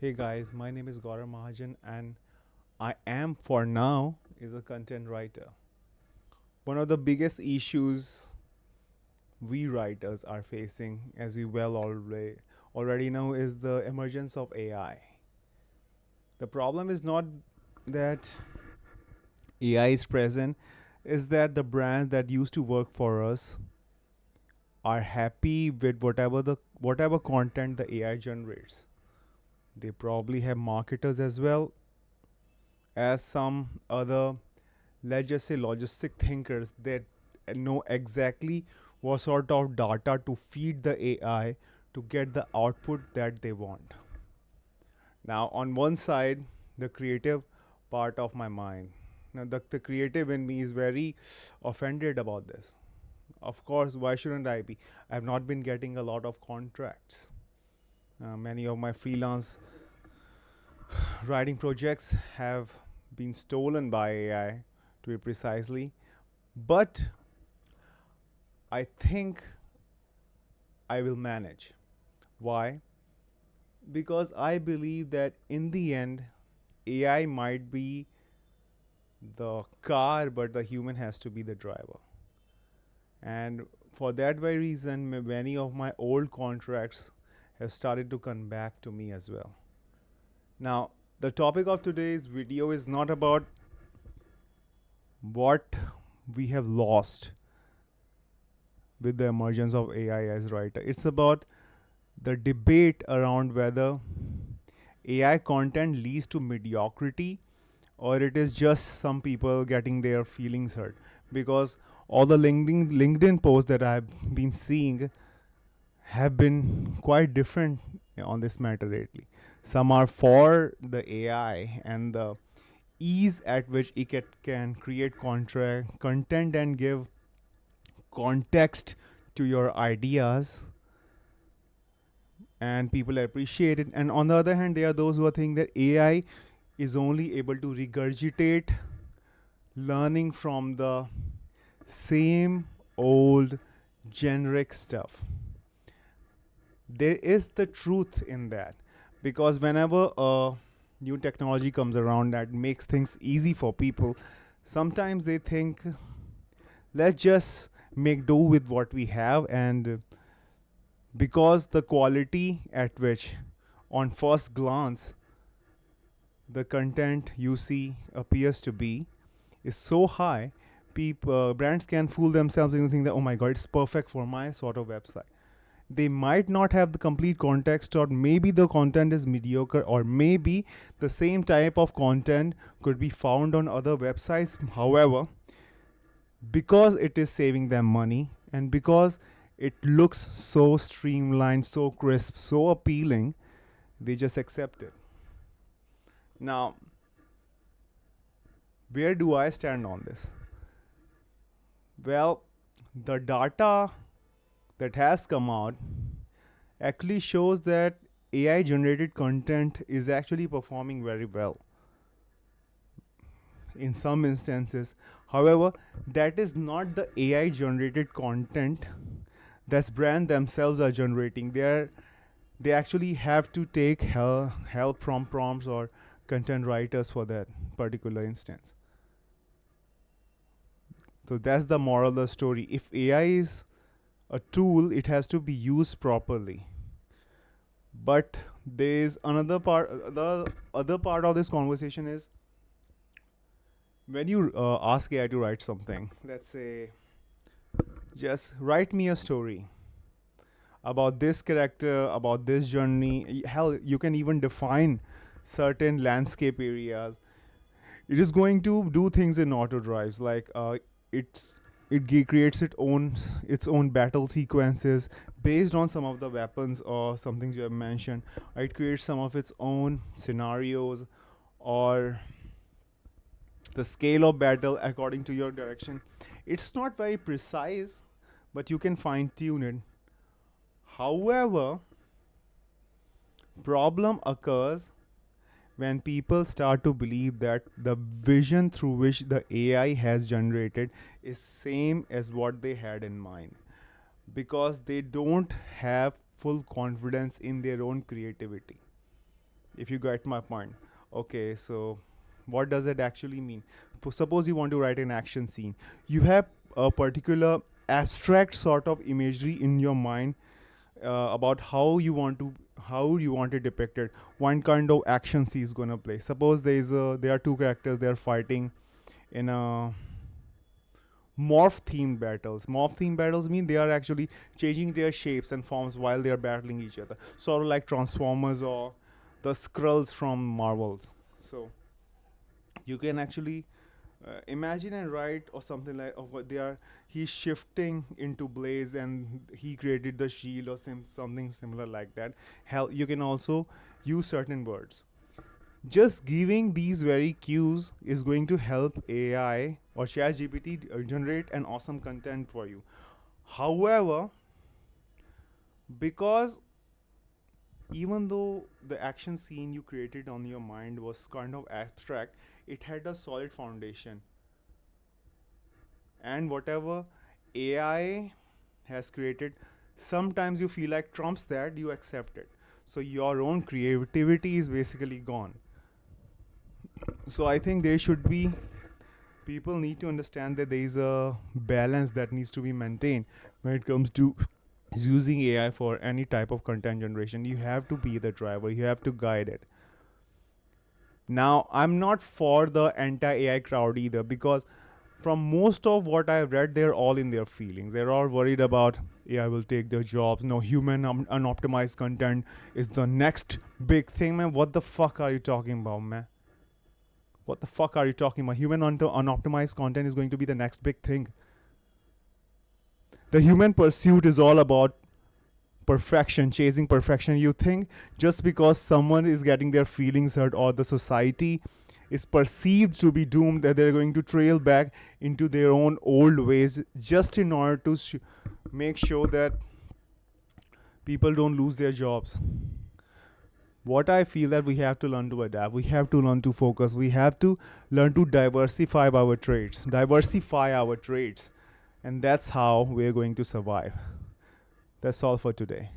Hey guys, my name is Gaurav Mahajan and I am for now is a content writer. One of the biggest issues we writers are facing, as you already know, is the emergence of AI. The problem is not that AI is present, is that the brands that used to work for us are happy with whatever content the AI generates. They probably have marketers as well as some other, let's just say, logistic thinkers that know exactly what sort of data to feed the AI to get the output that they want. Now, on one side, the creative part of my mind. Now, the creative in me is very offended about this. Of course, why shouldn't I be? I have not been getting a lot of contracts. Many of my freelance writing projects have been stolen by AI, to be precisely. But I think I will manage. Why? Because I believe that in the end, AI might be the car, but the human has to be the driver. And for that very reason, many of my old contracts have started to come back to me as well. Now, the topic of today's video is not about what we have lost with the emergence of AI as writer. It's about the debate around whether AI content leads to mediocrity or it is just some people getting their feelings hurt. Because all the LinkedIn posts that I've been seeing have been quite different on this matter lately. Some are for the AI and the ease at which can create content and give context to your ideas, and people appreciate it. And on the other hand, there are those who are thinking that AI is only able to regurgitate learning from the same old generic stuff. There is the truth in that, because whenever a new technology comes around that makes things easy for people, sometimes they think, let's just make do with what we have. And because the quality at which, on first glance, the content you see appears to be is so high, brands can fool themselves into thinking that, oh my god, it's perfect for my sort of website. They might not have the complete context, or maybe the content is mediocre, or maybe the same type of content could be found on other websites. However, because it is saving them money and because it looks so streamlined, so crisp, so appealing, they just accept it. Now, where do I stand on this? Well, the data that has come out actually shows that AI generated content is actually performing very well in some instances. However, that is not the AI generated content that brand themselves are generating. They actually have to take help from prompts or content writers for that particular instance. So that's the moral of the story. If AI is a tool, it has to be used properly. But there is another part. The other part of this conversation is when you ask AI to write something. Let's say, just write me a story about this character, about this journey. Hell, you can even define certain landscape areas. It is going to do things in auto drives, like it's creates its own battle sequences based on some of the weapons or something you have mentioned. It creates some of its own scenarios or the scale of battle according to your direction. It's not very precise, but you can fine tune it. However, problem occurs when people start to believe that the vision through which the AI has generated is same as what they had in mind, because they don't have full confidence in their own creativity. if you get my point. Okay, so what does it actually mean? Suppose you want to write an action scene. You have a particular abstract sort of imagery in your mind about how you want it depicted. One kind of action scene is gonna play. Suppose there are two characters, they are fighting in a morph themed battles. Morph themed battles mean they are actually changing their shapes and forms while they are battling each other, sort of like Transformers or the Skrulls from Marvels. So you can actually imagine and write or something like of what they are. He's shifting into Blaze and he created the shield or something similar like that. Hell, you can also use certain words. Just giving these very cues is going to help AI or ChatGPT generate an awesome content for you. However, because even though the action scene you created on your mind was kind of abstract, it had a solid foundation. And whatever AI has created, sometimes you feel like trumps that, you accept it. So your own creativity is basically gone. So I think there should be, people need to understand that there is a balance that needs to be maintained when it comes to using AI for any type of content generation. You have to be the driver, you have to guide it. Now, I'm not for the anti AI crowd either, because from most of what I've read, they're all in their feelings. They're all worried about AI will take their jobs. No, human unoptimized content is the next big thing, man. What the fuck are you talking about, man? What the fuck are you talking about? Human unoptimized content is going to be the next big thing. The human pursuit is all about perfection, chasing perfection. You think just because someone is getting their feelings hurt or the society is perceived to be doomed, that they're going to trail back into their own old ways just in order to make sure that people don't lose their jobs? What I feel that we have to learn to adapt, we have to learn to focus, we have to learn to diversify our traits, and that's how we're going to survive. That's all for today.